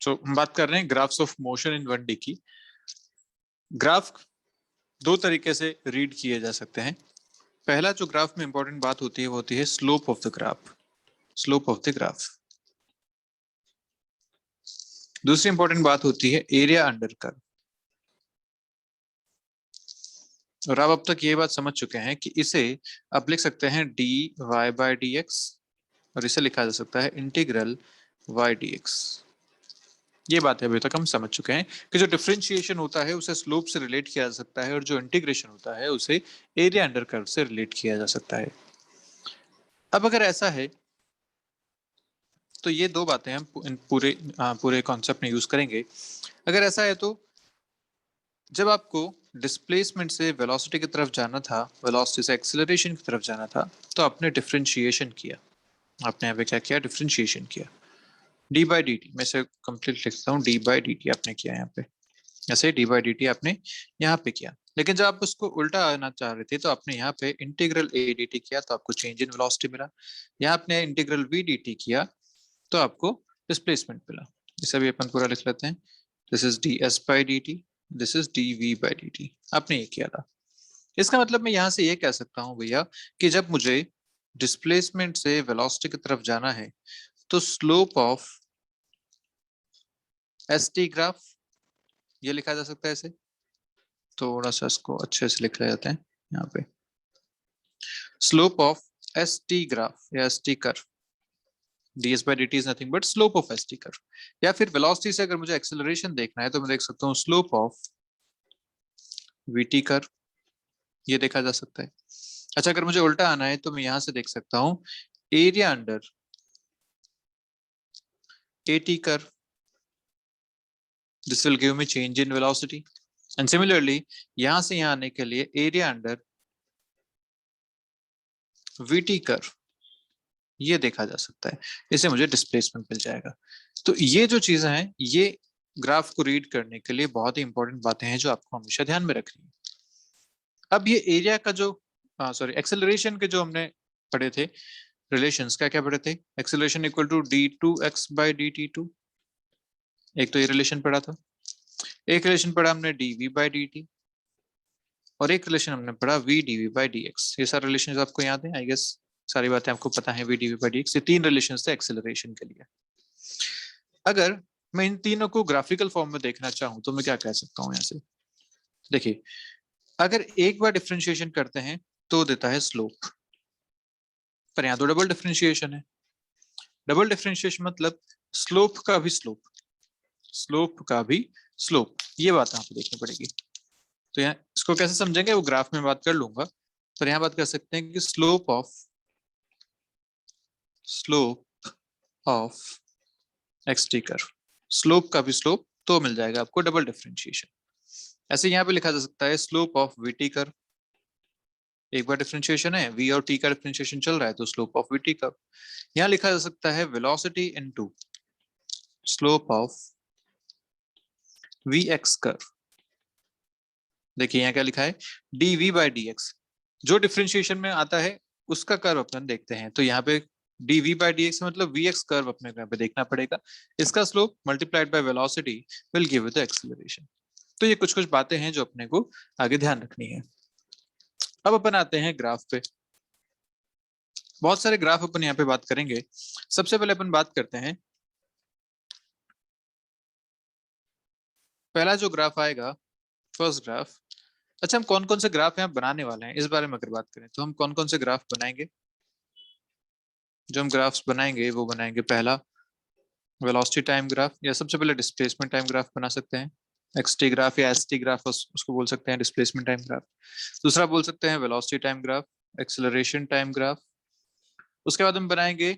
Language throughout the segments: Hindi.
तो हम बात कर रहे हैं graphs of motion in 1D की। ग्राफ दो तरीके से रीड किए जा सकते हैं। पहला जो ग्राफ में इंपॉर्टेंट बात होती है वो होती है slope of the graph, slope of the graph. दूसरी इंपॉर्टेंट बात होती है एरिया अंडर कर्व। और आप अब तक ये बात समझ चुके हैं कि इसे आप लिख सकते हैं dy बाय dx और इसे लिखा जा सकता है इंटीग्रल y dx। ये बात है अभी तक हम समझ चुके हैं कि जो डिफरेंशिएशन होता है उसे स्लोप से रिलेट किया जा सकता है और जो इंटीग्रेशन होता है उसे एरिया अंडर कर्व से रिलेट किया जा सकता है। अब अगर ऐसा है तो ये दो बातें हम पूरे कॉन्सेप्ट में यूज करेंगे। अगर ऐसा है तो जब आपको डिस्प्लेसमेंट से वेलोसिटी की तरफ जाना था, वेलोसिटी से एक्सेलरेशन की तरफ जाना था, तो आपने डिफरेंशिएशन किया। आपने यहाँ पे क्या किया? डिफरेंशिएशन किया। डी बाई डी टी, मैं इसे कंप्लीट लिखता हूँ, डी बाई डी टी आपने किया यहाँ पे, ऐसे डी बाई डी टी आपने यहाँ पे किया। लेकिन जब आप उसको उल्टा आना चाह रहे थे तो आपने यहाँ पे इंटीग्रल ए डी टी किया तो आपको चेंज इन वेलोसिटी मिला। यहाँ आपने इंटीग्रल वी डी टी किया तो आपको डिस्प्लेसमेंट मिला। इसे भी अपन पूरा लिख लेते हैं। This is d s by d t, this is d v by d t. आपने ये किया था। इसका मतलब मैं यहाँ से ये कह सकता हूँ भैया कि जब मुझे डिस्प्लेसमेंट से वेलोसिटी की तरफ जाना है तो slope of s t graph ये लिखा जा सकता है। इसे थोड़ा सा इसको अच्छे से लिख जाते हैं यहाँ पे। Slope of s t graph या s t curve, ds by dt is nothing but slope of st curve। या फिर वेलोसिटी से अगर मुझे एक्सेलरेशन देखना है तो मैं देख सकता हूँ स्लोप ऑफ vt कर्व, ये देखा जा सकता है। अच्छा, अगर मुझे उल्टा आना है तो मैं यहां से देख सकता हूँ area under at curve, this will give me change in velocity. And similarly यहां से यहां आने के लिए एरिया अंडर vt कर्व, ये देखा जा सकता है। इससे मुझे डिस्प्लेसमेंट मिल जाएगा। तो ये जो चीजें हैं ये ग्राफ को रीड करने के लिए बहुत ही इंपॉर्टेंट बातें हैं जो आपको हमेशा ध्यान में रखनी है। अब ये एरिया का जो सॉरी एक्सेलरेशन के जो हमने पढ़े थे रिलेशंस, क्या क्या पढ़े थे? Acceleration equal to d2x by dt2, एक तो ये रिलेशन पढ़ा था। एक रिलेशन पढ़ा हमने dv बाई dt और एक रिलेशन हमने पढ़ा v dv बाई dx। ये सारे रिलेशन आपको याद है आई गेस, सारी बातें आपको पता है। v dv बाई dx ये तीन रिलेशन थे एक्सेलरेशन के लिए। अगर मैं इन तीनों को ग्राफिकल फॉर्म में देखना चाहूं तो मैं क्या कह सकता हूं? यहाँ से देखिए, अगर एक बार डिफरेंशिएशन करते हैं तो देता है स्लोप, पर यहाँ तो डबल डिफरेंशिएशन है। डबल डिफरेंशिएशन मतलब स्लोप का भी स्लोप, स्लोप का भी स्लोप, ये बात यहाँ पे देखनी पड़ेगी। तो यहाँ इसको कैसे समझेंगे वो ग्राफ में बात कर लूंगा, पर यहाँ बात कर सकते हैं कि slope of x T curve, slope का भी स्लोप तो मिल जाएगा आपको डबल डिफरेंशिएशन। ऐसे यहाँ पे लिखा जा सकता है स्लोप ऑफ वीटी कर्व, एक बार डिफरेंशिएशन है, v और t का डिफरेंशिएशन चल रहा है तो स्लोप ऑफ vt कर्व। यहाँ लिखा जा सकता है velocity into slope of vx curve. देखिए यहाँ क्या लिखा है dv बाई dx, जो डिफरेंशिएशन में आता है उसका कर्व अपन देखते हैं। तो यहाँ पे dv बाई dx मतलब vx कर्व अपने यहाँ पे देखना पड़ेगा। इसका slope multiplied by velocity will give the acceleration. तो ये कुछ कुछ बातें हैं जो अपने को आगे ध्यान रखनी है। अब अपन आते हैं ग्राफ पे। बहुत सारे ग्राफ अपन यहाँ पे बात करेंगे। सबसे पहले अपन बात करते हैं, पहला जो ग्राफ आएगा फर्स्ट ग्राफ। अच्छा, हम कौन कौन से ग्राफ यहाँ बनाने वाले हैं इस बारे में अगर बात करें तो हम कौन कौन से ग्राफ बनाएंगे? जो हम ग्राफ्स बनाएंगे वो बनाएंगे, पहला वेलोसिटी टाइम ग्राफ, या सबसे पहले डिस्प्लेसमेंट टाइम ग्राफ बना सकते हैं। एक्सटी ग्राफ या एसटी ग्राफ उसको बोल सकते हैं, डिस्प्लेसमेंट टाइम ग्राफ। दूसरा बोल सकते हैं velocity time graph, acceleration time graph. उसके बाद हम बनाएंगे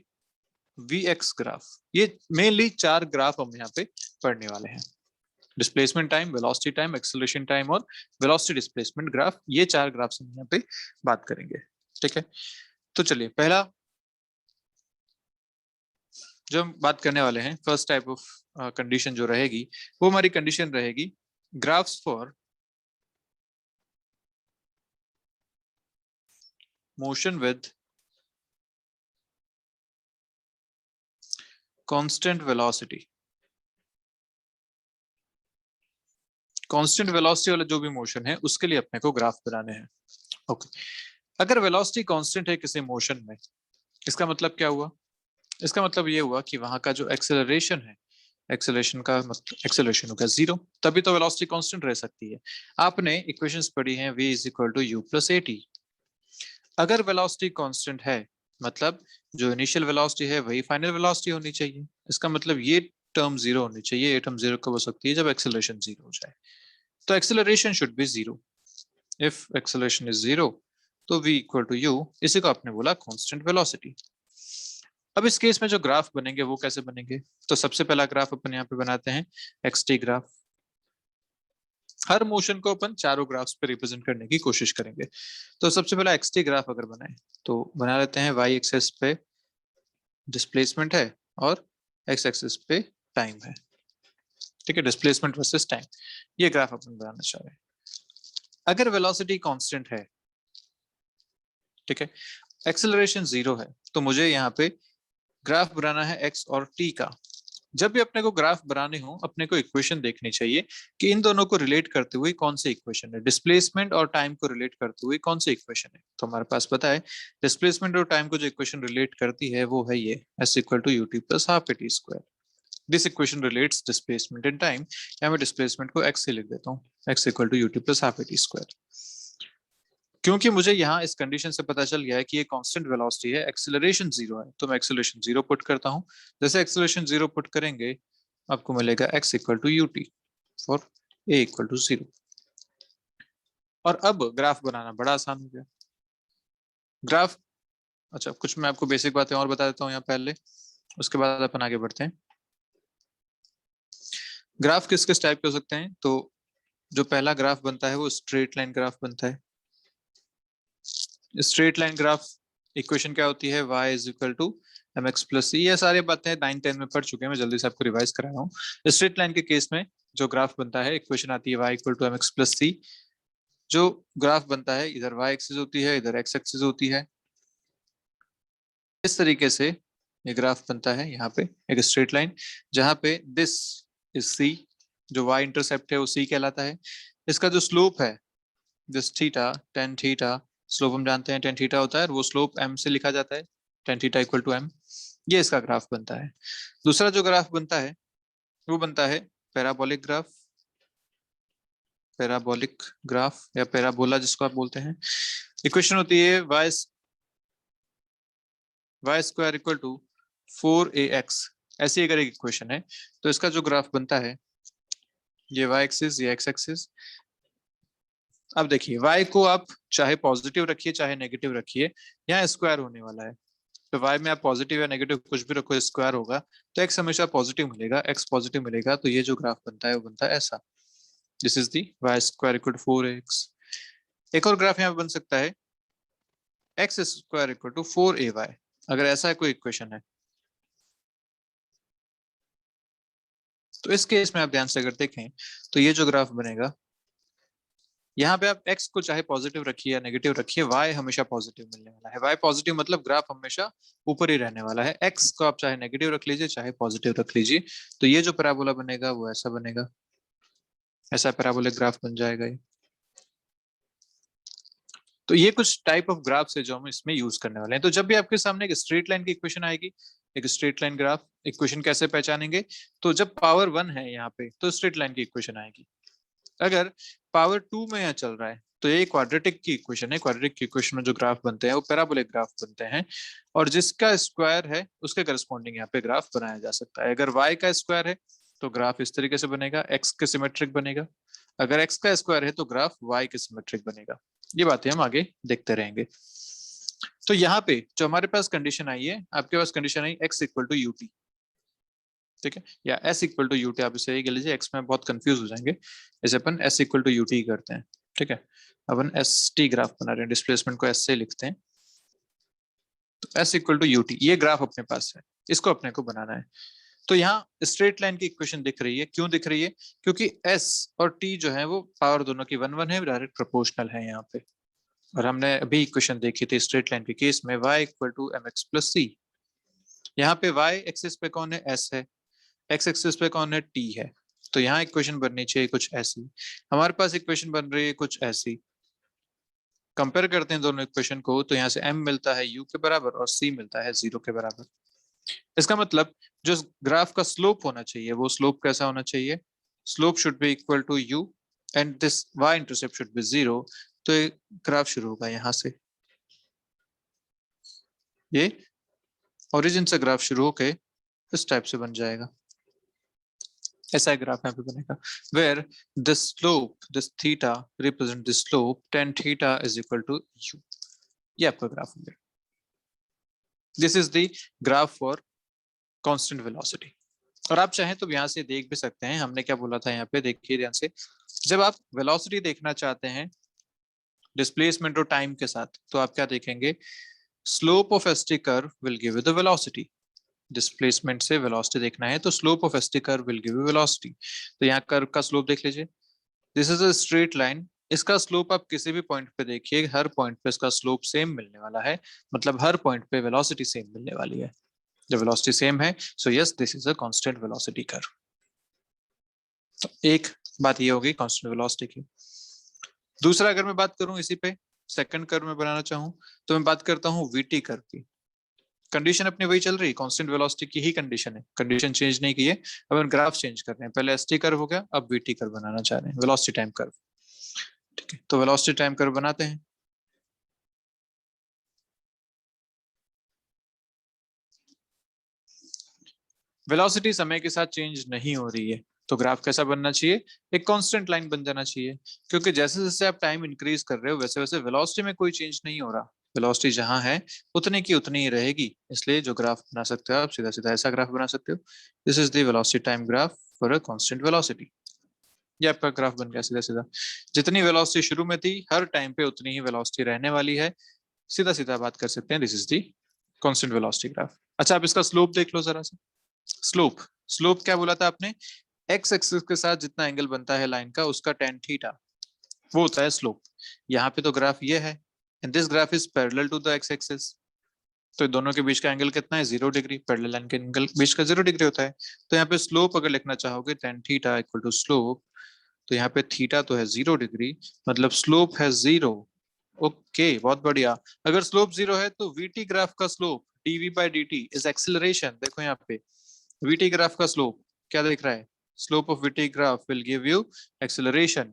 वीएक्स ग्राफ। ये मेनली चार ग्राफ हम यहाँ पे पढ़ने वाले हैं, displacement time, velocity time, acceleration time और वेलोसिटी डिस्प्लेसमेंट ग्राफ। ये चार ग्राफ हम यहाँ पे बात करेंगे। ठीक है, तो चलिए पहला जो हम बात करने वाले हैं, फर्स्ट टाइप ऑफ कंडीशन जो रहेगी वो हमारी कंडीशन रहेगी graphs for motion with constant velocity. Constant velocity वाला जो भी मोशन है उसके लिए अपने को ग्राफ बनाने हैं। ओके, अगर वेलोसिटी कांस्टेंट है किसी मोशन में, इसका मतलब क्या हुआ? इसका मतलब ये हुआ कि वहां का जो एक्सेलरेशन है, एक्सेलरेशन का मतलब एक्सेलरेशन होगा जीरो, तभी तो वेलोसिटी कांस्टेंट रह सकती है। आपने इक्वेशंस पढ़ी हैं v is equal to u plus a t. अगर वेलोसिटी कांस्टेंट है मतलब जो इनिशियल वेलोसिटी है वही फाइनल वेलोसिटी होनी चाहिए। इसका मतलब ये टर्म जीरो होनी चाहिए। ये टर्म जीरो कब हो सकती है? जब एक्सेलरेशन जीरो हो जाए। तो acceleration should be zero. If acceleration is zero तो v इक्वल टू यू, इसी को आपने बोला कांस्टेंट वेलोसिटी। अब इस केस में जो ग्राफ बनेंगे वो कैसे बनेंगे? तो सबसे पहला ग्राफ अपन यहाँ पे बनाते हैं एक्स टी ग्राफ। हर मोशन को अपन चारों ग्राफ्स पे रिप्रेजेंट करने की कोशिश करेंगे। तो सबसे पहला एक्स टी ग्राफ अगर बनाए तो बना लेते हैं वाई एक्सेस पे डिस्प्लेसमेंट है और एक्स एक्सिस पे टाइम है। ठीक है, डिस्प्लेसमेंट वर्सेस टाइम, ये ग्राफ अपन बनाना चाह रहे हैं। अगर वेलोसिटी कांस्टेंट है, ठीक है, एक्सेलरेशन जीरो है, तो मुझे यहाँ पे ग्राफ बनाना है एक्स और टी का। जब भी अपने को ग्राफ बनाने हो अपने को इक्वेशन देखनी चाहिए कि इन दोनों को रिलेट करते हुए कौन से इक्वेशन है, डिस्प्लेसमेंट और टाइम को रिलेट करते हुए कौन से इक्वेशन है। तो हमारे पास पता है डिस्प्लेसमेंट और टाइम को जो इक्वेशन रिलेट करती है वो है ये s equal to u t plus half a t square. This equation relates displacement in time, या मैं डिस्प्लेसमेंट को x से लिख देता हूँ, x equal to u t plus half a t square. क्योंकि मुझे यहाँ इस कंडीशन से पता चल गया है कि ये कांस्टेंट वेलोसिटी है, एक्सेलरेशन जीरो है, तो मैं एक्सेलरेशन जीरो पुट करता हूँ। जैसे एक्सेलरेशन जीरो पुट करेंगे आपको मिलेगा x equal to u t for a equal to zero. और अब ग्राफ बनाना बड़ा आसान हो गया। ग्राफ, अच्छा कुछ मैं आपको बेसिक बातें और बता देता हूँ यहाँ पहले, उसके बाद अपन आगे बढ़ते हैं। ग्राफ किस किस टाइप के हो सकते हैं? तो जो पहला ग्राफ बनता है वो स्ट्रेट लाइन ग्राफ बनता है। स्ट्रेट लाइन ग्राफ इक्वेशन क्या होती है? y is equal to m x plus c. ये सारी बातें 9-10 में पढ़ चुके हैं, मैं जल्दी से आपको रिवाइज करा रहा हूँ। स्ट्रेट लाइन के केस में जो ग्राफ बनता है, इक्वेशन आती है y equal to m x plus c. जो ग्राफ बनता है इधर y एक्सिस होती है, इधर x एक्सिस होती है। इस तरीके से ये ग्राफ बनता है यहाँ पे एक स्ट्रेट लाइन, जहाँ पे दिस इज c, जो y इंटरसेप्ट है वो c कहलाता है। इसका जो स्लोप है this theta, tan theta, slope हम जानते हैं टेन थीटा होता है, और वो स्लोप m से लिखा जाता है, tan theta equal to m। ये इसका ग्राफ बनता है। दूसरा जो ग्राफ बनता है वो बनता है पैराबोलिक ग्राफ। पैराबोलिक ग्राफ या पैराबोला जिसको आप बोलते हैं। इक्वेशन होती है y square equal to 4ax। ऐसी अगर एक इक्वेशन है तो इसका जो ग्राफ बनता है ये y एक्सिस, ये x एक्सिस। अब देखिए y को आप चाहे पॉजिटिव रखिए चाहे नेगेटिव रखिए, यहाँ स्क्वायर होने वाला है। तो y में आप पॉजिटिव या नेगेटिव कुछ भी रखो स्क्वायर होगा, तो x हमेशा पॉजिटिव मिलेगा, x पॉजिटिव मिलेगा। तो ये जो ग्राफ बनता है वो बनता है ऐसा, this is the y square equal to 4x। एक और ग्राफ यहाँ पे बन सकता है x square equal to 4ay। अगर ऐसा कोई इक्वेशन है तो इस केस में आप ध्यान से अगर देखें तो ये जो ग्राफ बनेगा, यहाँ पे आप x को चाहे पॉजिटिव रखिए या नेगेटिव रखिए, y हमेशा पॉजिटिव मिलने वाला है। y पॉजिटिव मतलब ग्राफ हमेशा ऊपर ही रहने वाला है। x को आप चाहे नेगेटिव रख लीजिए चाहे पॉजिटिव रख लीजिए, तो ये जो पैराबोला बनेगा वो ऐसा बनेगा, ऐसा पैराबोलिक ग्राफ बन जाएगा ये। तो ये कुछ टाइप ऑफ ग्राफ्स है जो हम इसमें यूज करने वाले हैं। तो जब भी आपके सामने एक स्ट्रेट लाइन की इक्वेशन आएगी, एक स्ट्रेट लाइन ग्राफ इक्वेशन कैसे पहचानेंगे? तो जब पावर 1 है यहाँ पे तो स्ट्रेट लाइन की इक्वेशन आएगी। अगर पावर 2 में यहाँ चल रहा है तो ये क्वाड्रेटिक की इक्वेशन है। क्वाड्रेटिक की इक्वेशन में जो ग्राफ बनते हैं वो पैराबोलिक ग्राफ बनते हैं, और जिसका स्क्वायर है उसके करस्पॉन्डिंग यहाँ पे ग्राफ बनाया जा सकता है। अगर y का स्क्वायर है तो ग्राफ इस तरीके से बनेगा, x के सिमेट्रिक बनेगा। अगर x का स्क्वायर है तो ग्राफ y के सिमेट्रिक बनेगा। ये बातें हम आगे देखते रहेंगे। तो यहाँ पे जो हमारे पास कंडीशन आई है, आपके पास कंडीशन आई x इक्वल टू यूटी, ठीक है, या s इक्वल टू यूटी। आप इसे कह लीजिए, x में बहुत कंफ्यूज हो जाएंगे, इसे अपन s इक्वल टू यूटी करते हैं। ठीक है, अपन एस टी ग्राफ बना रहे हैं, डिस्प्लेसमेंट को s से लिखते हैं। तो s इक्वल टू यूटी ये ग्राफ अपने पास है, इसको अपने को बनाना है। तो यहाँ स्ट्रेट लाइन की इक्वेशन दिख रही है, क्यों दिख रही है? क्योंकि s और t जो है वो पावर दोनों की 1-1 है, डायरेक्ट प्रोपोर्शनल है यहाँ पे। और हमने अभी इक्वेशन देखी थी स्ट्रेट लाइन के केस में y equal to m x plus c. यहाँ पे y एक्सिस पे कौन है? s है, x एक्सिस पे कौन है? t है। तो यहाँ इक्वेशन बननी चाहिए कुछ ऐसी, हमारे पास इक्वेशन बन रही है कुछ ऐसी। कंपेयर करते हैं दोनों इक्वेशन को, तो यहाँ से m मिलता है u के बराबर और c मिलता है 0 के बराबर। इसका मतलब जो ग्राफ का स्लोप होना चाहिए वो स्लोप कैसा होना चाहिए, slope should be equal to u and this y intercept should be 0। तो ये ग्राफ शुरू होगा यहाँ से, ये ओरिजिन से ग्राफ शुरू होके इस टाइप से बन जाएगा, ऐसा ग्राफ यहाँ पे बनेगा, where this slope, this theta represent this slope, tan theta is equal to u। ये आपका ग्राफ हो गया। This is the graph for constant velocity. और आप चाहें तो यहाँ से देख भी सकते हैं, हमने क्या बोला था यहाँ पे, देखिए ध्यान से। जब आप वेलोसिटी देखना चाहते हैं डिस्प्लेसमेंट और टाइम के साथ, तो आप क्या देखेंगे, slope of ST curve will give you the velocity. Displacement से वेलोसिटी देखना है तो slope of ST curve will give you velocity. तो यहाँ कर्व का स्लोप देख लीजिए, this is a straight line, इसका स्लोप आप किसी भी पॉइंट पे देखिए, हर पॉइंट पे इसका स्लोप सेम मिलने वाला है, मतलब हर पॉइंट पे वेलोसिटी सेम मिलने वाली है। जब वेलोसिटी सेम है, so yes this is a constant velocity curve. तो एक बात ये होगी कांस्टेंट वेलोसिटी की। दूसरा अगर मैं बात करूं इसी पे, सेकंड कर्व में बनाना चाहूं, तो मैं बात करता हूं वीटी कर्व की। कंडीशन अपनी वही चल रही, कांस्टेंट वेलोसिटी की ही कंडीशन है, कंडीशन चेंज नहीं की है। अब हम ग्राफ चेंज कर रहे हैं, पहले एसटी कर्व हो गया, अब वीटी कर्व बनाना चाह रहे हैं, वेलोसिटी टाइम कर्व। ठीक है, तो वेलोसिटी टाइम कर्व बनाते हैं। वेलोसिटी समय के साथ चेंज नहीं हो रही है, तो ग्राफ कैसा बनना चाहिए, एक कांस्टेंट लाइन बन जाना चाहिए, क्योंकि जैसे जैसे आप टाइम इंक्रीज कर रहे हो वैसे वैसे वेलोसिटी में कोई चेंज नहीं हो रहा, वेलोसिटी जहां है उतनी की उतनी ही रहेगी। इसलिए जो ग्राफ बना सकते हो आप, सीधा सीधा ऐसा ग्राफ बना सकते हो, this is the velocity time graph for a constant velocity. ये आपका ग्राफ बन गया सीधा सीधा, जितनी वेलोसिटी शुरू में थी हर टाइम पे उतनी ही वेलोसिटी रहने वाली है, सीधा सीधा बात कर सकते हैं, this is the constant velocity graph. अच्छा, आप इसका स्लोप देख लो जरा सा। स्लोप, स्लोप क्या बोला था आपने, एक्स एक्सिस के साथ जितना एंगल बनता है लाइन का उसका tan थीटा, वो होता है स्लोप। यहाँ पे तो ग्राफ ये है, and this graph is parallel to the x axis, तो दोनों के बीच का एंगल कितना है, 0 डिग्री, पैरेलल लाइन के एंगल बीच का 0 डिग्री होता है। तो यहाँ पे स्लोप अगर लिखना चाहोगे tan theta equal to slope, तो यहाँ पे थीटा तो है 0 डिग्री, मतलब स्लोप है 0। ओके, बहुत बढ़िया। अगर स्लोप 0 है तो वीटी ग्राफ का slope dv by dt is acceleration. देखो यहाँ पे वीटी ग्राफ का स्लोप क्या दिख रहा है, slope of VT graph will give you acceleration.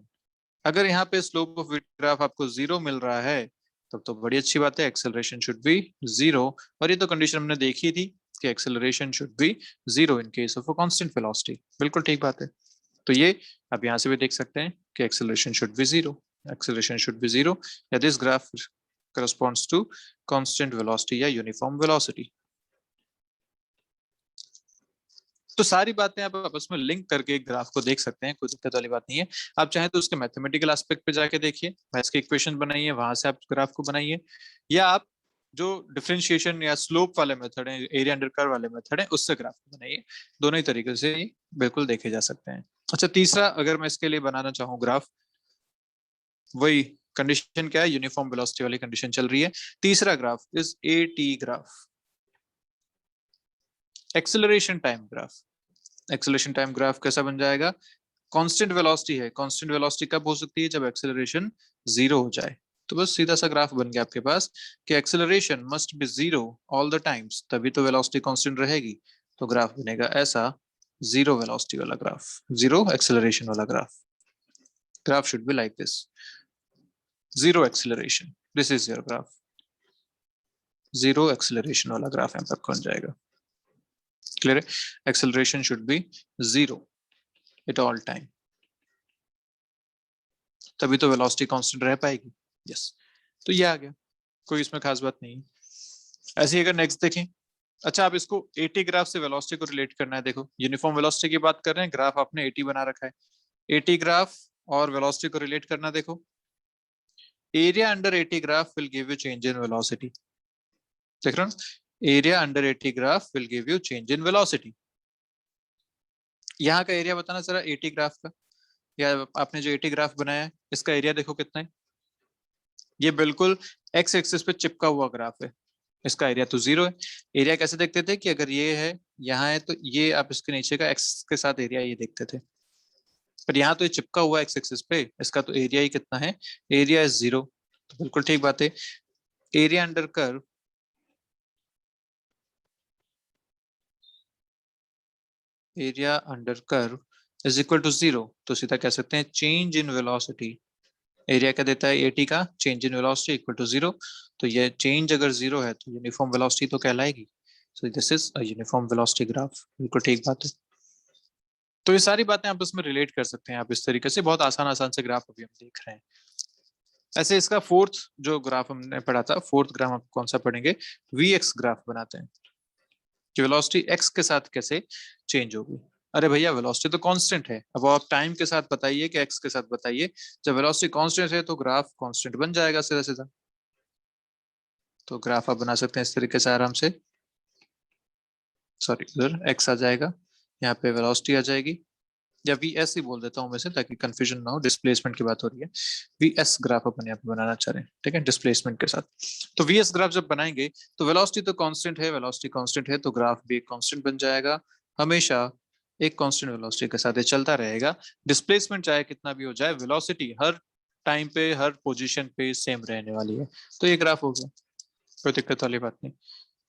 अगर यहाँ पे स्लोप ऑफ वीटी ग्राफ आपको 0 मिल रहा है, तब तो बड़ी अच्छी बात है, एक्सेलरेशन शुड बी 0। और ये तो कंडीशन हमने देखी थी कि acceleration should be 0 in case of a constant velocity, बिल्कुल ठीक बात है। तो ये आप यहाँ से भी देख सकते हैं कि acceleration should be 0, acceleration should be 0, या this graph corresponds to constant velocity या यूनिफॉर्म वेलोसिटी। तो सारी बातें आप आपस में लिंक करके एक ग्राफ को देख सकते हैं, कोई दिक्कत वाली बात नहीं है। आप चाहें तो उसके मैथमेटिकल एस्पेक्ट पे जाके देखिए, मैथ्स की इक्वेशन बनाइए, वहां से आप ग्राफ को बनाइए, या आप जो डिफरेंशिएशन या स्लोप वाले मेथड है, एरिया अंडर कर्व वाले मेथड है, उससे ग्राफ को बनाइए। दोनों ही तरीके से बिल्कुल देखे जा सकते हैं। अच्छा, तीसरा अगर मैं इसके लिए बनाना चाहूँ ग्राफ, वही कंडीशन क्या है, यूनिफॉर्म वेलोसिटी वाली कंडीशन चल रही है। तीसरा graph is eighty graph, acceleration time graph. Acceleration time graph कैसा बन जाएगा, कांस्टेंट वेलोसिटी है, कांस्टेंट वेलोसिटी कब हो सकती है, जब एक्सेलरेशन 0 हो जाए। तो बस सीधा सा ग्राफ बन गया आपके पास कि acceleration must be 0 all the times, तभी तो वेलोसिटी कांस्टेंट रहेगी। तो ग्राफ बनेगा ऐसा, 0 वेलोसिटी वाला ग्राफ, 0 एक्सेलरेशन वाला graph. Graph should be like this, 0 acceleration, this is your graph, 0 acceleration वाला ग्राफ यहाँ पर बन जाएगा। क्लियर है, acceleration should be 0 at all time, तभी तो वेलोसिटी कांस्टेंट रह पाएगी। यस, तो ये आ गया, कोई इसमें खास बात नहीं। ऐसे ही अगर नेक्स्ट देखें, अच्छा आप इसको 80 ग्राफ से वेलोसिटी को रिलेट करना है। देखो यूनिफॉर्म वेलोसिटी की बात कर रहे हैं, ग्राफ आपने 80 बना रखा है, 80 ग्राफ और वेलोसिटी को रिलेट करना। देखो area under 80 graph will give you change in velocity, देख रहे हो, area under 80 graph will give you change in velocity. यहाँ का एरिया बताना जरा 80 ग्राफ का, या आपने जो 80 ग्राफ बनाया है इसका एरिया देखो कितना है। ये बिल्कुल एक्स एक्सिस पे चिपका हुआ ग्राफ है, इसका एरिया तो 0 है। एरिया कैसे देखते थे कि अगर ये है यहाँ है तो ये आप इसके नीचे का एक्स के साथ एरिया ये देखते थे, पर यहाँ तो ये चिपका हुआ है एक्स एक्सिस पे, इसका तो एरिया ही कितना है, एरिया इज 0, तो बिल्कुल ठीक बात है। Area under curve area under curve is equal to 0, तो सीधा कह सकते हैं चेंज इन वेलोसिटी। एरिया क्या देता है, एटी का change in velocity equal to 0, तो ये चेंज अगर 0 है तो यूनिफॉर्म वेलोसिटी तो कहलाएगी। So this is a uniform velocity graph, बिल्कुल ठीक बात है। तो ये सारी बातें आप इसमें रिलेट कर सकते हैं आप इस तरीके से, बहुत आसान आसान से ग्राफ अभी हम देख रहे हैं। ऐसे इसका फोर्थ जो ग्राफ हमने पढ़ा था, फोर्थ ग्राफ आप कौन सा पढ़ेंगे, वी एक्स ग्राफ बनाते हैं कि वेलोसिटी एक्स के साथ कैसे चेंज होगी। अरे भैया वेलोसिटी तो कांस्टेंट है, अब आप टाइम के साथ बताइए कि एक्स के साथ बताइए। जब वेलोसिटी कांस्टेंट है तो ग्राफ कांस्टेंट बन जाएगा सीधा सीधा। तो ग्राफ आप बना सकते हैं इस तरीके से आराम से, सॉरी इधर एक्स आ जाएगा, यहाँ पे वेलोसिटी आ जाएगी, या वी एस ही बोल देता हूँ मैं से ताकि कंफ्यूजन ना हो, डिस्प्लेसमेंट की बात हो रही है। वी एस ग्राफ अपन यहाँ पे बनाना चाह रहे हैं, ठीक है, डिस्प्लेसमेंट के साथ। तो वी एस ग्राफ जब बनाएंगे तो वेलोसिटी तो कांस्टेंट है, वेलोसिटी कांस्टेंट है तो ग्राफ भी एक कांस्टेंट बन जाएगा, हमेशा एक कांस्टेंट वेलोसिटी के साथ ये चलता रहेगा। डिस्प्लेसमेंट चाहे कितना भी हो जाए, वेलोसिटी हर टाइम पे हर पोजिशन पे सेम रहने वाली है। तो ये ग्राफ हो गया, कोई दिक्कत वाली बात नहीं।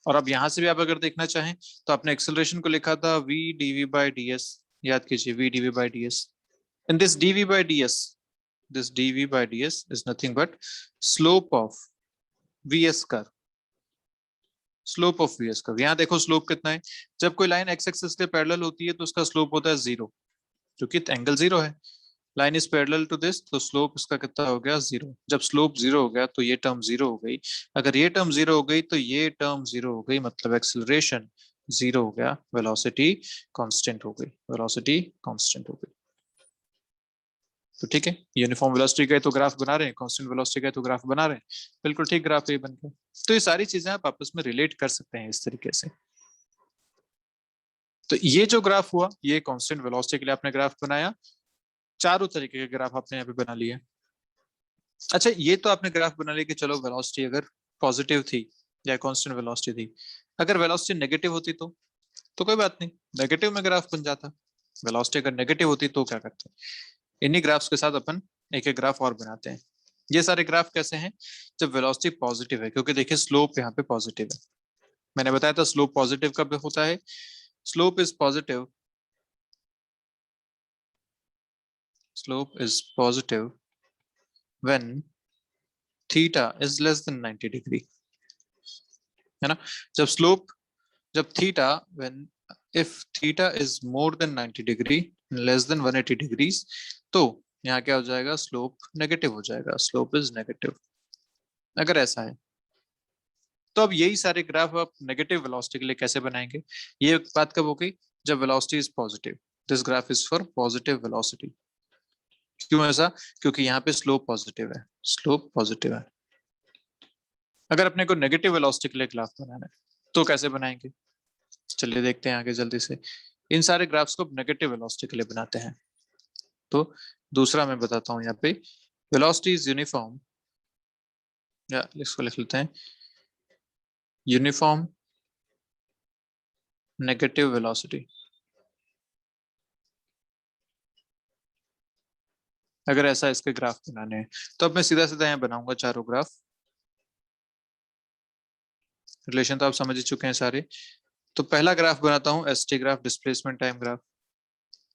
और अब यहाँ से भी आप अगर देखना चाहें तो आपने एक्सेलरेशन को लिखा था v dv by ds, याद कीजिए v dv by ds। in this dv by ds, this dv by ds is nothing but slope of vs curve, slope of vs curve. यहाँ देखो स्लोप कितना है, जब कोई लाइन एक्स एक्सिस के पैरेलल होती है तो उसका स्लोप होता है 0, क्योंकि एंगल 0 है। Line is parallel to this तो स्लोप इसका कितना हो गया 0। जब स्लोप 0 हो गया तो ये टर्म 0 हो गई, अगर ये टर्म 0 हो गई तो ये टर्म 0 हो गई, मतलब एक्सेलरेशन 0 हो गया, वेलोसिटी कांस्टेंट हो गई, वेलोसिटी कांस्टेंट हो गई। तो ठीक है, यूनिफॉर्म वेलोसिटी का तो ग्राफ बना रहे हैं, कांस्टेंट वेलोसिटी का तो ग्राफ बना रहे हैं, बिल्कुल ठीक ग्राफ ये बन गया। तो ये सारी चीजें आप आपस में रिलेट कर सकते हैं इस तरीके से। तो ये जो ग्राफ हुआ ये कांस्टेंट वेलोसिटी के लिए आपने ग्राफ बनाया, चारों तरीके के ग्राफ आपने यहाँ पे बना लिए। अच्छा ये तो आपने ग्राफ बना लिया कि चलो वेलोसिटी अगर पॉजिटिव थी या कांस्टेंट वेलोसिटी थी, अगर वेलोसिटी नेगेटिव होती तो कोई बात नहीं, नेगेटिव में ग्राफ बन जाता। वेलोसिटी अगर नेगेटिव होती तो क्या करते, इन्हीं ग्राफ्स के साथ अपन एक एक ग्राफ और बनाते हैं। ये सारे ग्राफ कैसे हैं, जब वेलोसिटी पॉजिटिव है, क्योंकि देखिए स्लोप यहाँ पे पॉजिटिव है, मैंने बताया था स्लोप पॉजिटिव कब होता है, slope is positive, slope is positive when theta is less than 90 degree, है ना। जब स्लोप, जब theta when if theta is more than 90 degree less than 180 degrees, तो यहाँ क्या हो जाएगा, स्लोप नेगेटिव हो जाएगा, स्लोप इज नेगेटिव अगर ऐसा है। तो अब यही सारे ग्राफ आप नेगेटिव वेलोसिटी के लिए कैसे बनाएंगे, ये बात कब हो गई, जब velocity is positive, this graph is for positive velocity. क्यों ऐसा, क्योंकि यहाँ पे स्लोप पॉजिटिव है, स्लोप पॉजिटिव है। अगर अपने को नेगेटिव वेलोसिटी के लिए ग्राफ बनाना है तो कैसे बनाएंगे, चलिए देखते हैं आगे जल्दी से। इन सारे ग्राफ्स को नेगेटिव वेलोसिटी के लिए बनाते हैं। तो दूसरा मैं बताता हूँ यहाँ पे, वेलोसिटी इज यूनिफॉर्म, या इसको लिख लेते हैं यूनिफॉर्म नेगेटिव वेलोसिटी। अगर ऐसा इसके ग्राफ बनाने हैं तो अब मैं सीधा सीधा यहाँ बनाऊंगा चारों ग्राफ, रिलेशन तो आप समझ ही चुके हैं सारे। तो पहला ग्राफ बनाता हूँ S t graph, displacement time graph.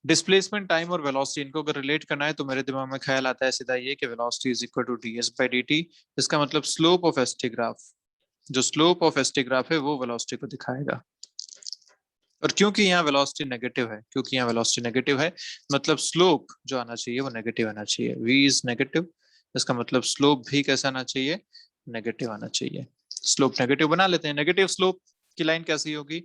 Displacement time और वेलोसिटी इनको अगर रिलेट करना है तो मेरे दिमाग में ख्याल आता है सीधा ये कि velocity is equal to d s by d t. इसका मतलब slope of s t graph, जो slope of s t graph है वो वेलोसिटी को दिखाएगा। और क्योंकि यहाँ वेलोसिटी नेगेटिव है, क्योंकि यहाँ वेलोसिटी नेगेटिव है, मतलब स्लोप जो आना चाहिए वो नेगेटिव आना चाहिए, v इज नेगेटिव, इसका मतलब स्लोप भी कैसा आना चाहिए, नेगेटिव आना चाहिए। स्लोप नेगेटिव बना लेते हैं, नेगेटिव स्लोप की लाइन कैसी होगी,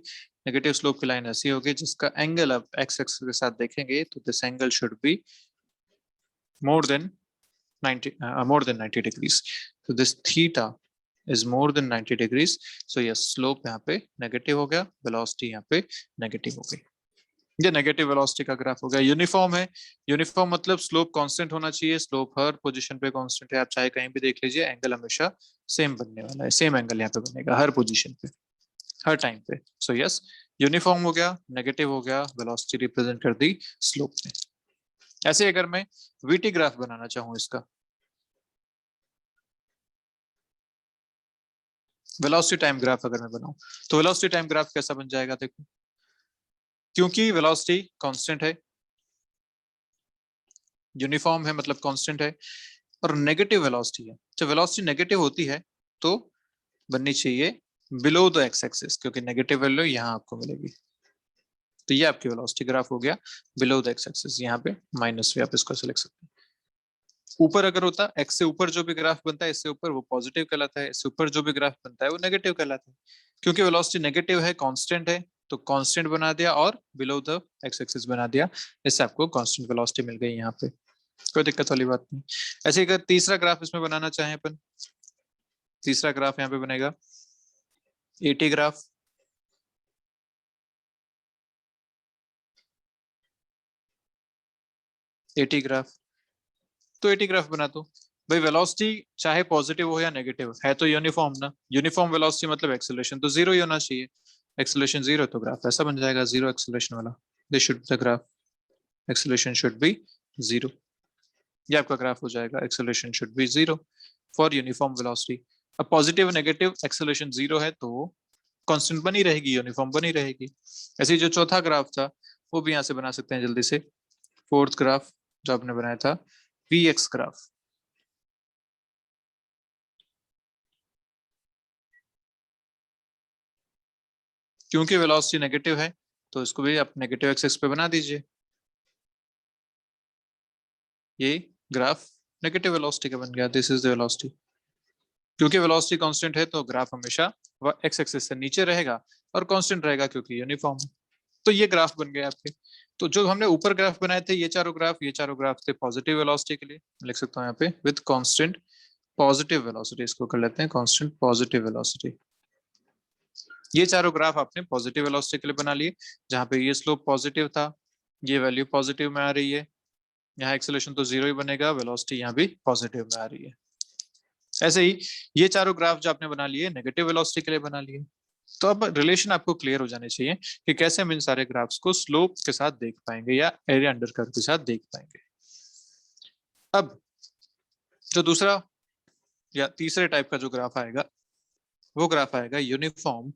नेगेटिव स्लोप की लाइन ऐसी होगी जिसका एंगल आप एक्स एक्सिस के साथ देखेंगे तो this angle should be more than 90 degrees, तो this theta is more than 90 degrees, so yes slope यहाँ पे नेगेटिव हो गया, वेलोसिटी यहाँ पे नेगेटिव हो गई। ये नेगेटिव वेलोसिटी का ग्राफ हो गया। यूनिफॉर्म है, यूनिफॉर्म मतलब स्लोप कांस्टेंट होना चाहिए, स्लोप हर पोजीशन पे कांस्टेंट है, आप चाहे कहीं भी देख लीजिए एंगल हमेशा सेम बनने वाला है, सेम एंगल यहाँ पे बनेगा हर पोजीशन पे हर टाइम पे। सो यस यूनिफॉर्म हो गया, नेगेटिव हो गया, वेलोसिटी रिप्रेजेंट कर दी स्लोप में। ऐसे अगर मैं वीटी ग्राफ बनाना चाहूं इसका, वेलोसिटी टाइम ग्राफ अगर मैं बनाऊं, तो वेलोसिटी टाइम ग्राफ कैसा बन जाएगा देखो, क्योंकि वेलोसिटी कांस्टेंट है, यूनिफॉर्म है मतलब कांस्टेंट है, और नेगेटिव वेलोसिटी है। जब वेलोसिटी नेगेटिव होती है तो बननी चाहिए बिलो द एक्स एक्सिस, क्योंकि नेगेटिव वैल्यू यहाँ आपको मिलेगी। तो ये आपकी वेलोसिटी ग्राफ हो गया बिलो द एक्स एक्सिस, यहाँ पे माइनस भी आप इसको ऐसे लिख सकते हैं। ऊपर अगर होता एक्स से ऊपर जो भी ग्राफ बनता है इससे ऊपर, वो पॉजिटिव कहलाता है, इससे ऊपर जो भी ग्राफ बनता है वो नेगेटिव कहलाता है। क्योंकि वेलोसिटी नेगेटिव है, कांस्टेंट है, तो कांस्टेंट बना दिया और बिलो द एक्स एक्सिस बना दिया, इससे आपको कांस्टेंट वेलोसिटी मिल गई यहाँ पे, कोई दिक्कत वाली बात नहीं। ऐसे अगर तीसरा ग्राफ इसमें बनाना चाहें अपन, तीसरा ग्राफ यहाँ पे बनेगा एटी ग्राफ। एटी ग्राफ, तो एटी ग्राफ बना दो भाई। वेलोसिटी चाहे पॉजिटिव हो या नेगेटिव है तो यूनिफॉर्म ना, यूनिफॉर्म वेलोसिटी मतलब एक्सेलरेशन तो जीरो ही होना चाहिए। एक्सेलरेशन जीरो तो ग्राफ ऐसा बन जाएगा, जीरो एक्सेलरेशन वाला। This should the graph, acceleration should be zero. ये आपका ग्राफ हो जाएगा, acceleration should be zero for uniform velocity. अब पॉजिटिव नेगेटिव एक्सेलरेशन जीरो है तो कांस्टेंट बनी रहेगी, यूनिफॉर्म बनी रहेगी। ऐसे ही जो चौथा ग्राफ था वो भी यहाँ से बना सकते हैं जल्दी से। फोर्थ ग्राफ जो आपने बनाया था, वी एक्स ग्राफ। क्योंकि वेलोसिटी नेगेटिव है तो इसको भी आप नेगेटिव एक्सिस पे बना दीजिए। ये ग्राफ नेगेटिव वेलोसिटी का बन गया, दिस इज द वेलोसिटी। क्योंकि वेलोसिटी कांस्टेंट है तो ग्राफ हमेशा एक्स एक्सिस से नीचे रहेगा और कांस्टेंट रहेगा क्योंकि यूनिफॉर्म है। तो ये ग्राफ बन गए आपके। तो जो हमने ऊपर ग्राफ बनाए थे ये चारों ग्राफ थे पॉजिटिव वेलोसिटी के लिए, लिख सकता हूँ यहाँ पे विद कांस्टेंट पॉजिटिव वेलोसिटी, इसको कर लेते हैं कांस्टेंट पॉजिटिव वेलोसिटी। ये चारों ग्राफ आपने पॉजिटिव वेलोसिटी के लिए बना लिए, जहां पे ये स्लोप पॉजिटिव था, ये वैल्यू पॉजिटिव में आ रही है, यहाँ एक्सेलरेशन तो जीरो ही बनेगा, वेलोसिटी यहाँ भी पॉजिटिव में आ रही है। ऐसे ही ये चारों ग्राफ जो आपने बना लिए नेगेटिव वेलोसिटी के लिए बना लिए। तो अब रिलेशन आपको क्लियर हो जाने चाहिए कि कैसे हम इन सारे ग्राफ्स को स्लोप के साथ देख पाएंगे या एरिया अंडर कर्व के साथ देख पाएंगे। अब जो दूसरा या तीसरे टाइप का जो ग्राफ आएगा वो ग्राफ आएगा uniform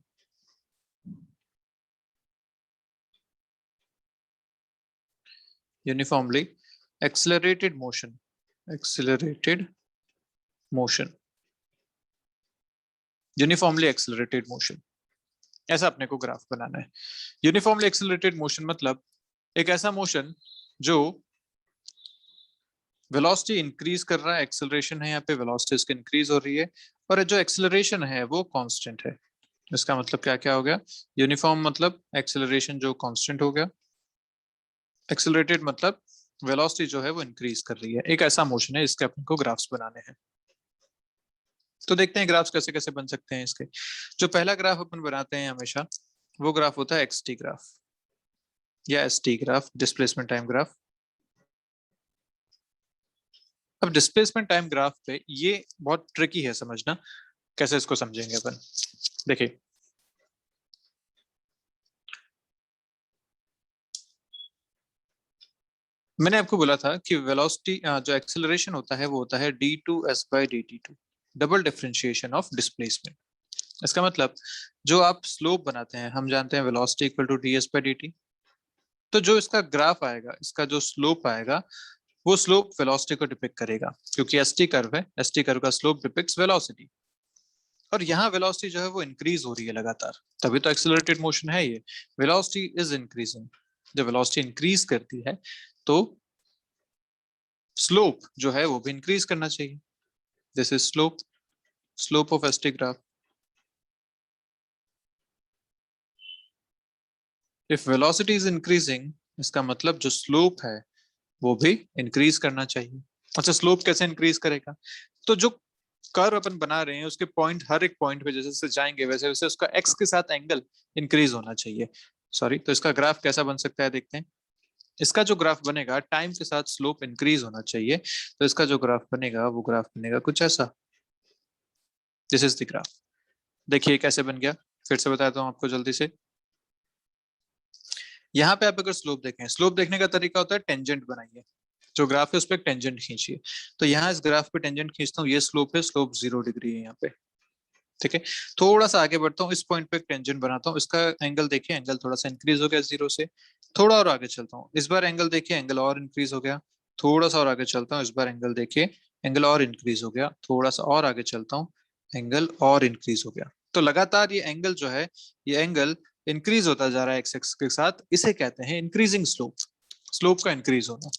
uniformly accelerated motion. Accelerated motion, uniformly accelerated motion, ऐसा अपने को ग्राफ बनाना है। यूनिफॉर्मली एक्सेलरेटेड मोशन मतलब एक ऐसा मोशन जो वेलोसिटी इंक्रीज कर रहा है, एक्सेलरेशन है यहाँ पे, वेलोसिटी इसकी इंक्रीज हो रही है, और जो एक्सेलरेशन है वो कांस्टेंट है। इसका मतलब क्या क्या हो गया, यूनिफॉर्म मतलब एक्सेलरेशन जो कांस्टेंट हो गया, एक्सेलरेटेड मतलब वेलोसिटी जो है वो इंक्रीज कर रही है। एक ऐसा मोशन है, इसके अपने को ग्राफ्स बनाने हैं। तो देखते हैं ग्राफ्स कैसे कैसे बन सकते हैं इसके। जो पहला ग्राफ अपन बनाते हैं हमेशा वो ग्राफ होता है एक्स टी ग्राफ या s t graph, displacement time graph. अब डिस्प्लेसमेंट टाइम ग्राफ पे ये बहुत ट्रिकी है समझना, कैसे इसको समझेंगे अपन। देखिए मैंने आपको बोला था कि वेलोसिटी जो एक्सेलरेशन होता है वो होता है d2s/dt2, double differentiation of displacement. इसका मतलब जो आप स्लोप बनाते हैं, हम जानते हैं वेलोसिटी इक्वल टू ds/dt, तो जो इसका ग्राफ आएगा, इसका जो स्लोप आएगा वो स्लोप वेलोसिटी को डिपिक्ट करेगा, क्योंकि एसटी कर्व है, एसटी कर्व का स्लोप डिपिक्ट्स वेलोसिटी। और यहाँ वेलोसिटी जो है वो इंक्रीज हो रही है लगातार, तभी तो एक्सेलरेटेड मोशन है ये। वेलोसिटी इज इंक्रीजिंग, जब वेलोसिटी इंक्रीज करती है तो स्लोप जो है वो भी इंक्रीज करना चाहिए। This is slope, slope of ST graph. If velocity is increasing, इसका मतलब जो स्लोप है वो भी इंक्रीज करना चाहिए। अच्छा, स्लोप कैसे इंक्रीज करेगा, तो जो कर्व अपन बना रहे हैं उसके पॉइंट, हर एक पॉइंट पे जैसे जैसे जाएंगे वैसे वैसे उसका एक्स के साथ एंगल इंक्रीज होना चाहिए। सॉरी, तो इसका ग्राफ कैसा बन सकता है देखते हैं। इसका जो ग्राफ बनेगा टाइम के साथ स्लोप इंक्रीज होना चाहिए, तो इसका जो ग्राफ बनेगा वो ग्राफ बनेगा कुछ ऐसा। This is the graph. देखिए कैसे बन गया, फिर से बताता हूँ आपको जल्दी से। यहाँ पे आप अगर स्लोप देखें, स्लोप देखने का तरीका होता है टेंजेंट बनाइए। जो ग्राफ है उस पर टेंजेंट खींचिए। तो यहाँ इस ग्राफ पे टेंजेंट खींचता हूँ, ये स्लोप है, स्लोप 0 डिग्री है यहाँ पे, ठीक है। थोड़ा सा आगे बढ़ता हूँ, इस पॉइंट पे एक टेंजेंट बनाता हूँ, इसका एंगल देखिए, एंगल थोड़ा सा इंक्रीज हो गया 0 से। थोड़ा और आगे चलता हूँ, इस बार एंगल देखिए, एंगल और इंक्रीज हो गया। थोड़ा सा और आगे चलता हूँ, इस बार एंगल देखिए, एंगल और इंक्रीज हो गया। थोड़ा सा और आगे चलता हूँ, एंगल और इंक्रीज हो गया। तो लगातार ये एंगल जो है, ये एंगल इंक्रीज होता जा रहा है एक्स एक्स के साथ, इसे कहते हैं इंक्रीजिंग स्लोप, स्लोप का इंक्रीज होना।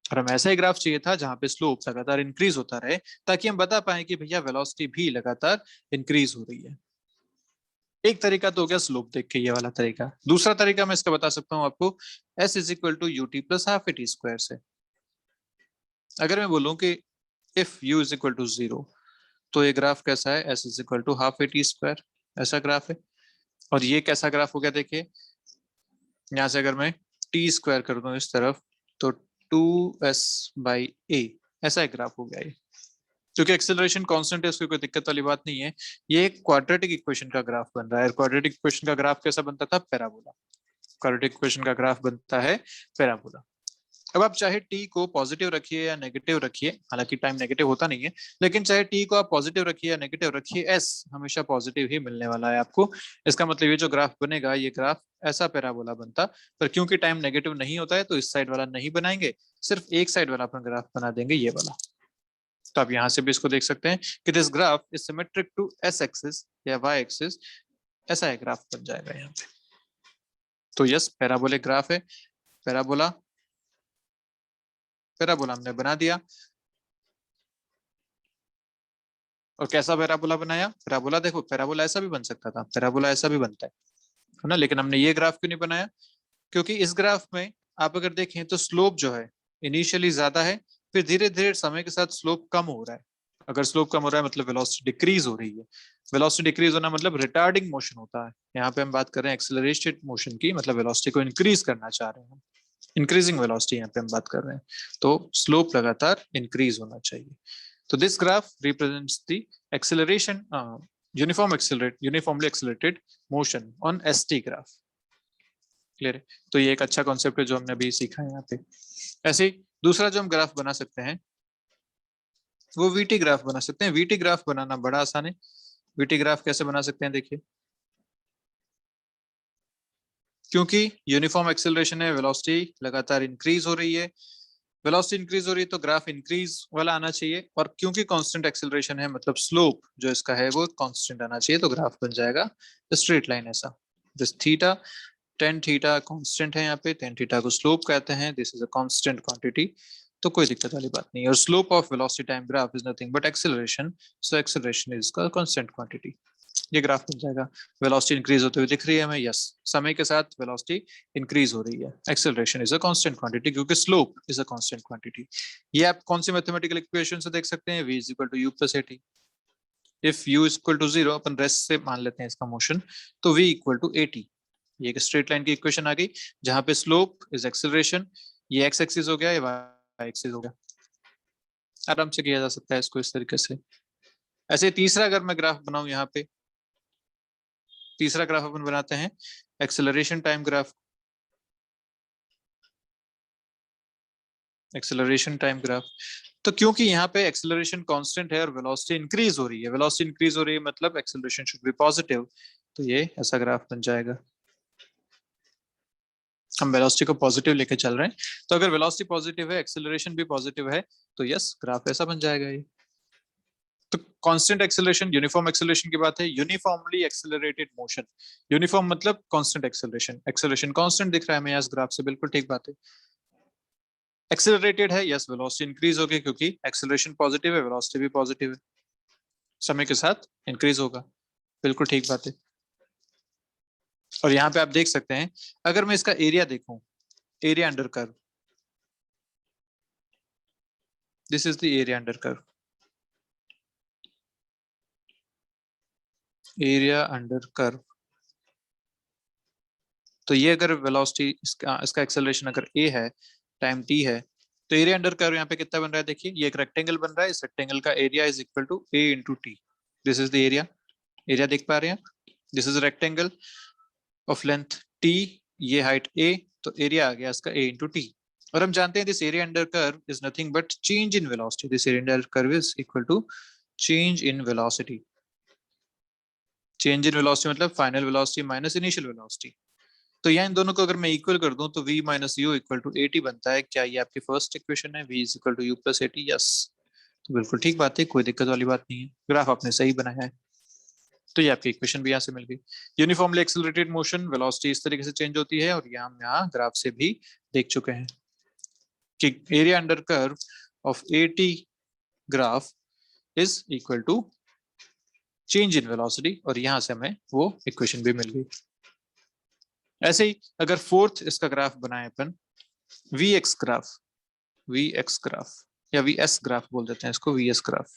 और हमें ऐसा ही ग्राफ चाहिए था जहां पे स्लोप लगातार इंक्रीज होता रहे, ताकि हम बता पाए कि भैया वेलोसिटी भी लगातार इंक्रीज हो रही है। एक तरीका तो हो गया स्लोप देख के, ये वाला तरीका। दूसरा तरीका मैं इसका बता सकता हूँ आपको, s is equal to u t plus half a t square से। अगर मैं बोलूं कि if u is equal to 0, तो ये ग्राफ कैसा है, s is equal to half a t square, ऐसा ग्राफ है। और ये कैसा ग्राफ हो गया देखिए, यहाँ से अगर मैं टी स्क्वायर कर दूं इस तरफ, तो 2s/a, ऐसा एक ग्राफ हो गया ये। क्योंकि एक्सेलरेशन कांस्टेंट है, उसकी कोई दिक्कत वाली बात नहीं है। ये एक क्वाड्रेटिक इक्वेशन का ग्राफ बन रहा है। क्वाड्रेटिक इक्वेशन का ग्राफ कैसा बनता था, पैराबोला। क्वाड्रेटिक इक्वेशन का ग्राफ बनता है पैराबोला। अब आप चाहे टी को पॉजिटिव रखिए या नेगेटिव रखिए, हालांकि टाइम नेगेटिव होता नहीं है, लेकिन चाहे टी को आप पॉजिटिव रखिए या नेगेटिव रखिए, एस हमेशा पॉजिटिव ही मिलने वाला है आपको। इसका मतलब ये जो ग्राफ बनेगा, ये ग्राफ ऐसा पैराबोला बनता। पर क्योंकि टाइम नेगेटिव नहीं होता है, तो इस साइड वाला नहीं बनाएंगे, सिर्फ एक साइड वाला अपन ग्राफ बना देंगे, ये वाला। तो आप यहां से भी इसको देख सकते हैं कि this graph is symmetric to s axis या वाई एक्सिस, ऐसा एक ग्राफ बन जाएगा यहाँ पे। तो यस, पैराबोलिक ग्राफ है, पैराबोला, पैराबोला हमने बना दिया। और कैसा पैराबोला बनाया, पैराबोला देखो, पैराबोला ऐसा भी बन सकता था, पैराबोला ऐसा भी बनता है ना, लेकिन हमने ये ग्राफ क्यों नहीं बनाया, क्योंकि इस ग्राफ में आप अगर देखें तो स्लोप जो है इनिशियली ज्यादा है, फिर धीरे धीरे समय के साथ स्लोप कम हो रहा है। अगर स्लोप कम हो रहा है मतलब वेलोसिटी डिक्रीज हो रही है। वेलोसिटी डिक्रीज होना मतलब रिटार्डिंग मोशन होता है। यहाँ पे हम बात कर रहे हैं एक्सेलरेटेड मोशन की, मतलब वेलोसिटी को इंक्रीज करना चाह रहे हैं, इंक्रीजिंग वेलोसिटी यहाँ पे हम बात कर रहे हैं। तो स्लोप लगातार इंक्रीज होना चाहिए। तो this graph represents the acceleration, uniformly accelerated motion on ST graph. Clear है। तो ये एक अच्छा कॉन्सेप्ट है जो हमने अभी सीखा है यहाँ पे। ऐसे ही दूसरा जो हम ग्राफ बना सकते हैं, वो वीटी ग्राफ बना सकते हैं। वीटी ग्राफ बनाना बड़ा आसान है। वीटी ग्राफ कैसे बना सकते हैं देखिए, क्योंकि यूनिफॉर्म एक्सेलरेशन है, वेलोसिटी लगातार इंक्रीज हो रही है, वेलोसिटी इंक्रीज हो रही है तो ग्राफ इंक्रीज वाला आना चाहिए। और क्योंकि कांस्टेंट एक्सेलरेशन है, मतलब स्लोप जो इसका है वो कांस्टेंट आना चाहिए, तो ग्राफ बन जाएगा स्ट्रेट लाइन ऐसा। This theta, tan theta constant है यहाँ पे, टेन थीटा को स्लोप कहते हैं, this is a constant quantity, तो कोई दिक्कत वाली बात नहीं है। और slope of velocity time graph is nothing but acceleration, so acceleration is का कांस्टेंट क्वांटिटी। ये ग्राफ बन जाएगा। वेलोसिटी इंक्रीज होते हुए दिख रही है हमें, यस, समय के साथ वेलोसिटी इंक्रीज हो रही है। Acceleration is a constant quantity, क्योंकि slope is a constant quantity. ये आप कौन सी मैथमेटिकल इक्वेशन से देख सकते हैं, v is equal to u plus a t. If u is equal to 0, अपन रेस्ट से मान लेते हैं इसका मोशन, तो v equal to a t. ये एक स्ट्रेट लाइन की इक्वेशन आ गई, जहां पे स्लोप इज एक्सेलरेशन, ये एक्स एक्सिस हो गया, ये वाई एक्सिस हो गया। आराम से किया जा सकता है इसको इस तरीके से। ऐसे तीसरा अगर मैं ग्राफ बनाऊं, यहाँ पे तीसरा ग्राफ अपन बनाते हैं acceleration time graph, acceleration time graph. तो क्योंकि यहाँ पे एक्सेलरेशन कांस्टेंट है और वेलोसिटी इंक्रीज हो रही है, वेलोसिटी इंक्रीज हो रही है मतलब एक्सेलरेशन शुड बी पॉजिटिव, तो ये ऐसा ग्राफ बन जाएगा। हम वेलोसिटी को पॉजिटिव लेके चल रहे हैं, तो अगर वेलोसिटी पॉजिटिव है, एक्सेलरेशन भी पॉजिटिव है, तो यस, ग्राफ ऐसा बन जाएगा ये। तो कांस्टेंट एक्सेलरेशन, यूनिफॉर्म एक्सेलरेशन की बात है, यूनिफॉर्मली एक्सेलरेटेड मोशन। यूनिफॉर्म मतलब कांस्टेंट एक्सेलरेशन, एक्सेलरेशन कांस्टेंट दिख रहा है हमें इस ग्राफ से, बिल्कुल ठीक बात है। एक्सेलरेटेड है, यस, वेलोसिटी इंक्रीज होगी, क्योंकि एक्सेलरेशन पॉजिटिव है, वेलोसिटी भी पॉजिटिव है, समय के साथ इंक्रीज होगा, बिल्कुल ठीक बात है। और यहाँ पे आप देख सकते हैं, अगर मैं इसका एरिया देखूं, area under curve, this is the area under curve, area under curve. तो ये अगर वेलोसिटी, इसका एक्सेलरेशन अगर a है, टाइम t है, तो एरिया अंडर कर्व यहाँ पे कितना बन रहा है देखिए, ये एक रेक्टेंगल बन रहा है, इस रेक्टेंगल का area is equal to a into t. This is the area, area देख पा रहे हैं, this is rectangle of length t, ये हाइट a, तो एरिया आ गया इसका a इंटू टी। और हम जानते हैं this area under curve is nothing but change in velocity, this area under curve is equal to change in velocity. Change in velocity मतलब final velocity minus initial velocity. तो यहाँ इन दोनों को अगर मैं इक्वल कर दूं तो v minus u equal to a t बनता है। क्या ये आपकी फर्स्ट इक्वेशन है? v is equal to u plus a t. Yes, तो बिल्कुल ठीक बात है, कोई दिक्कत वाली बात नहीं है, ग्राफ आपने सही बनाया है। तो ये आपकी इक्वेशन भी यहाँ से मिल गई। यूनिफॉर्मली एक्सेलरेटेड मोशन वेलोसिटी इस तरीके से चेंज होती है, और यहाँ हम यहाँ ग्राफ से भी देख चुके हैं कि area under curve of a t graph is equal to change in velocity, और यहां से हमें वो इक्वेशन भी मिल गई। ऐसे ही अगर फोर्थ इसका ग्राफ बनाए अपन, v x graph, v x graph या वी एस ग्राफ बोल देते हैं इसको, वी एस ग्राफ।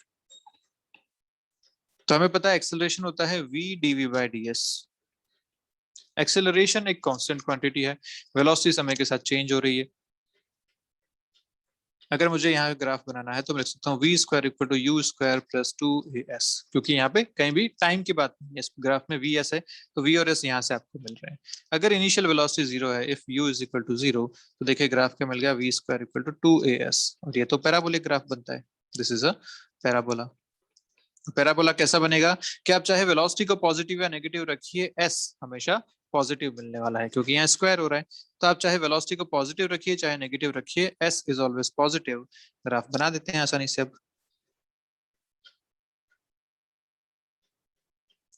तो हमें पता है एक्सेलरेशन होता है v dv by ds। Acceleration एक कांस्टेंट क्वांटिटी है, वेलोसिटी समय के साथ चेंज हो रही है। अगर मुझे यहाँ ग्राफ बनाना है तो मैं लिख सकता हूँ v square equal to u square plus two s, क्योंकि यहाँ पे कहीं भी टाइम की बात नहीं है, इस ग्राफ में वी एस है तो वी और एस यहाँ से आपको मिल रहे हैं। अगर इनिशियल वेलोसिटी जीरो है, if u is equal to zero, तो देखिए ग्राफ क्या मिल गया, v square equal to two a s, और ये तो पैराबोलिक ग्राफ बनता है। This is a parabola. Parabola कैसा बनेगा कि आप चाहे वेलोसिटी को पॉजिटिव या नेगेटिव रखिए, एस हमेशा पॉजिटिव मिलने वाला है क्योंकि यहाँ स्क्वायर हो रहा है। तो आप चाहे वेलोसिटी को पॉजिटिव रखिए चाहे नेगेटिव रखिए, S is always positive. Graph बना देते हैं आसानी से। अब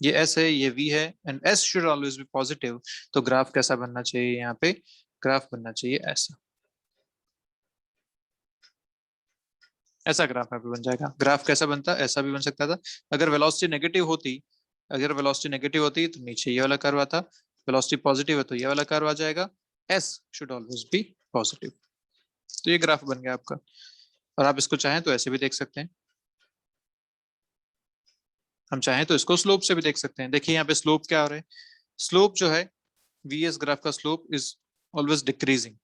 ये एस है, ये वी है, and S should always be positive. तो ग्राफ कैसा बनना चाहिए यहाँ पे? ग्राफ बनना चाहिए ऐसा, ऐसा ग्राफ यहाँ पे बन जाएगा। ग्राफ कैसा बनता? ऐसा भी बन सकता था। अगर वेलोसिटी नेगेटिव होती, अगर वेलोसिटी नेगेटिव होती तो नीचे ये वाला कर्व आता, वेलोसिटी पॉजिटिव है तो ये वाला कर्व आ जाएगा। S should always be positive. तो ये ग्राफ बन गया आपका, और आप इसको चाहें तो ऐसे भी देख सकते हैं, हम चाहें तो इसको स्लोप से भी देख सकते हैं। देखिए यहाँ पे स्लोप क्या हो रहा है, स्लोप जो है वीएस ग्राफ का slope is always decreasing.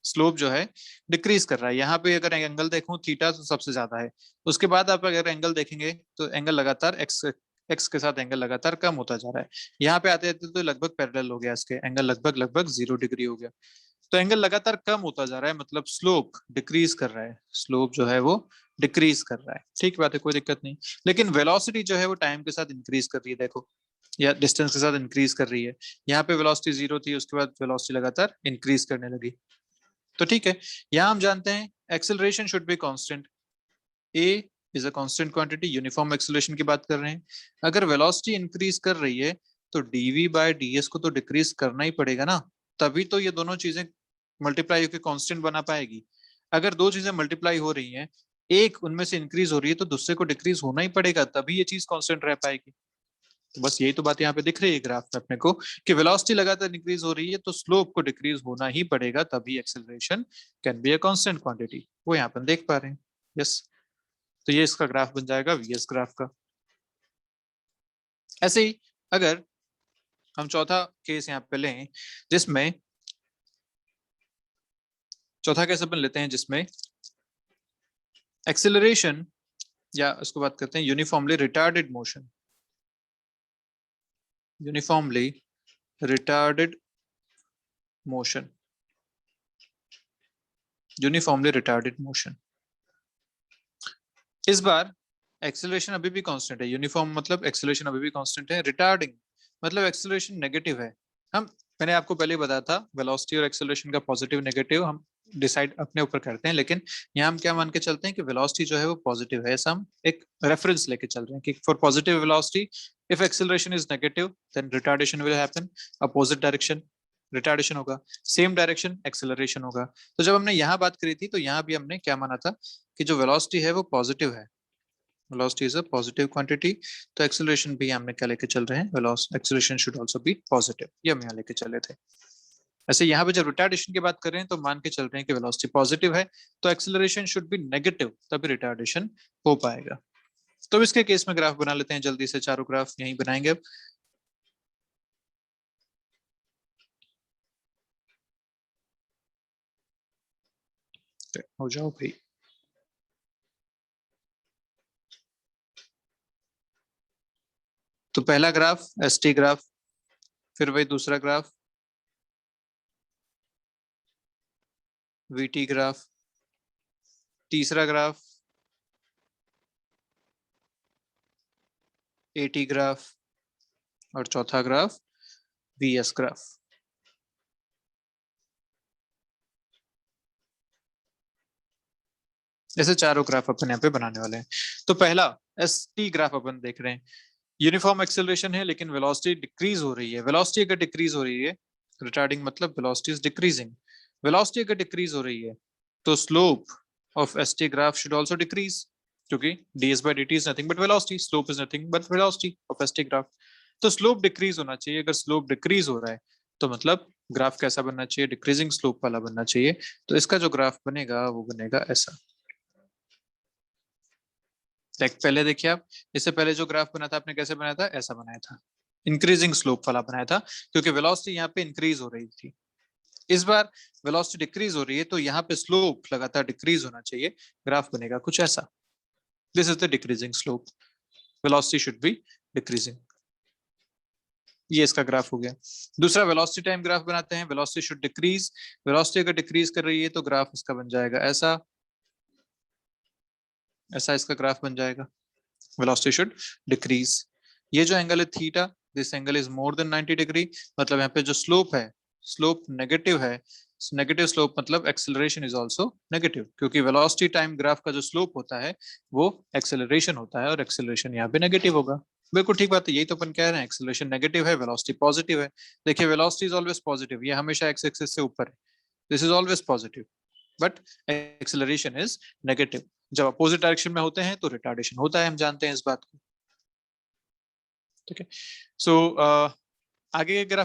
Slope जो है डिक्रीज कर रहा है। यहाँ पे अगर एंगल देखूं थीटा तो सबसे ज्यादा है, उसके बाद आप अगर एंगल देखेंगे तो एंगल लगातार एक्स एक्स के साथ एंगल लगातार कम होता जा रहा है। यहाँ पे आते आते तो लगभग पैरेलल हो गया, इसके एंगल लगभग लगभग 0 डिग्री हो गया। तो एंगल लगातार कम होता जा रहा है, मतलब स्लोप डिक्रीज कर रहा है, स्लोप जो है वो डिक्रीज कर रहा है। ठीक बात है, कोई दिक्कत नहीं। लेकिन वेलोसिटी जो है वो टाइम के साथ इंक्रीज कर रही है, देखो, या डिस्टेंस के साथ इंक्रीज कर रही है। यहाँ पे वेलोसिटी जीरो थी, उसके बाद वेलोसिटी लगातार इंक्रीज करने लगी। तो ठीक है, यहाँ हम जानते हैं acceleration should be constant. A is a constant quantity, uniform acceleration की बात कर रहे हैं। अगर वेलोसिटी इंक्रीज कर रही है तो डीवी बाय डीएस को तो डिक्रीज करना ही पड़ेगा ना, तभी तो ये दोनों चीजें मल्टीप्लाई होकर कांस्टेंट बना पाएगी। अगर दो चीजें मल्टीप्लाई हो रही हैं, एक उनमें से इंक्रीज हो रही है तो दूसरे को डिक्रीज होना ही पड़ेगा, तभी ये चीज कांस्टेंट रह पाएगी। तो बस यही तो बात यहाँ पे दिख रही है ग्राफ में अपने को, कि वेलोसिटी लगातार इंक्रीज हो रही है तो स्लोप को डिक्रीज होना ही पड़ेगा, तभी acceleration can be a constant quantity. वो यहाँ पर देख पा रहे हैं। यस, तो ये इसका ग्राफ बन जाएगा वीएस ग्राफ का। ऐसे ही अगर हम चौथा केस यहाँ पे लें, जिसमें चौथा केस अपन लेते हैं जिसमें एक्सेलरेशन, या इसको बात करते हैं uniformly retarded motion, uniformly retarded motion, uniformly retarded motion. इस बार एक्सेलरेशन अभी भी कांस्टेंट है, यूनिफॉर्म मतलब एक्सेलरेशन अभी भी कांस्टेंट है, रिटार्डिंग मतलब एक्सेलरेशन नेगेटिव है। हम, मैंने आपको पहले ही बताया था वेलोसिटी और एक्सेलरेशन का पॉजिटिव नेगेटिव हम डिसाइड अपने ऊपर करते हैं, लेकिन यहाँ हम क्या मान के चलते हैं कि वेलोसिटी जो है वो पॉजिटिव है, ऐसा हम एक रेफरेंस लेके चल रहे हैं कि for positive velocity if acceleration is negative then retardation will happen, opposite direction retardation होगा, सेम डायरेक्शन एक्सेलरेशन होगा। तो जब हमने यहाँ बात करी थी तो यहाँ भी हमने क्या माना था कि जो वेलोसिटी है वो पॉजिटिव है, velocity is a positive quantity. तो एक्सेलरेशन भी हमने क्या लेके चल रहे हैं, velocity acceleration should also be positive, ये हम यहाँ लेके चले थे। ऐसे यहाँ पे जब रिटार्डेशन की बात कर रहे हैं तो मान के चल रहे हैं कि वेलोसिटी पॉजिटिव है तो एक्सेलरेशन शुड बी नेगेटिव, तभी रिटार्डेशन हो पाएगा। तो इसके केस में ग्राफ बना लेते हैं जल्दी से, चारों ग्राफ यहीं बनाएंगे अब। हो जाओ भाई। तो पहला ग्राफ एस टी ग्राफ, फिर वही दूसरा ग्राफ VT ग्राफ, तीसरा ग्राफ AT ग्राफ और चौथा ग्राफ VS ग्राफ। ऐसे चारों ग्राफ अपन यहाँ पे बनाने वाले हैं। तो पहला ST ग्राफ अपन देख रहे हैं, यूनिफॉर्म एक्सेलरेशन है लेकिन वेलोसिटी डिक्रीज हो रही है। वेलोसिटी अगर डिक्रीज हो रही है, रिटार्डिंग मतलब वेलोसिटी इज डिक्रीजिंग, वेलोसिटी अगर डिक्रीज हो रही है तो slope of ST graph should also decrease, क्योंकि ds/dt is nothing but velocity, slope is nothing but velocity of ST graph. तो स्लोप डिक्रीज होना चाहिए। अगर स्लोप डिक्रीज हो रहा है तो मतलब ग्राफ कैसा बनना चाहिए, डिक्रीजिंग स्लोप वाला बनना चाहिए। तो इसका जो ग्राफ बनेगा वो बनेगा ऐसा। पहले देखिए आप, इससे पहले जो ग्राफ बना था आपने कैसे बनाया था, ऐसा बनाया था, इंक्रीजिंग स्लोप वाला बनाया था, क्योंकि वेलोसिटी यहाँ पे इंक्रीज हो रही थी। इस बार वेलोसिटी डिक्रीज हो रही है तो यहाँ पे स्लोप लगातार डिक्रीज होना चाहिए, ग्राफ बनेगा कुछ ऐसा। This is the decreasing slope, velocity should be decreasing. ये इसका ग्राफ हो गया। दूसरा वेलोसिटी टाइम ग्राफ बनाते हैं, वेलोसिटी शुड डिक्रीज, वेलोसिटी अगर डिक्रीज कर रही है तो ग्राफ इसका बन जाएगा ऐसा, ऐसा इसका ग्राफ बन जाएगा, वेलोसिटी शुड डिक्रीज। ये जो एंगल है theta, this angle is more than 90 degree, मतलब यहाँ पे जो स्लोप है, स्लोप नेगेटिव है। नेगेटिव स्लोप मतलब एक्सेलरेशन इज आल्सो नेगेटिव, क्योंकि वेलोसिटी टाइम ग्राफ का जो स्लोप होता है वो एक्सेलरेशन होता है, और एक्सेलरेशन यहाँ पे नेगेटिव होगा। बिल्कुल ठीक बात है, यही तो अपन कह रहे हैं, एक्सेलरेशन नेगेटिव है, वेलोसिटी पॉजिटिव है। देखिए वेलोसिटी इज ऑलवेज पॉजिटिव, ये हमेशा एक्स एक्सिस से ऊपर है, this is always positive, but acceleration is negative. जब अपोजिट डायरेक्शन में होते हैं तो रिटार्डेशन होता है, हम जानते हैं इस बात को। ठीक है, सो आगे अगर आप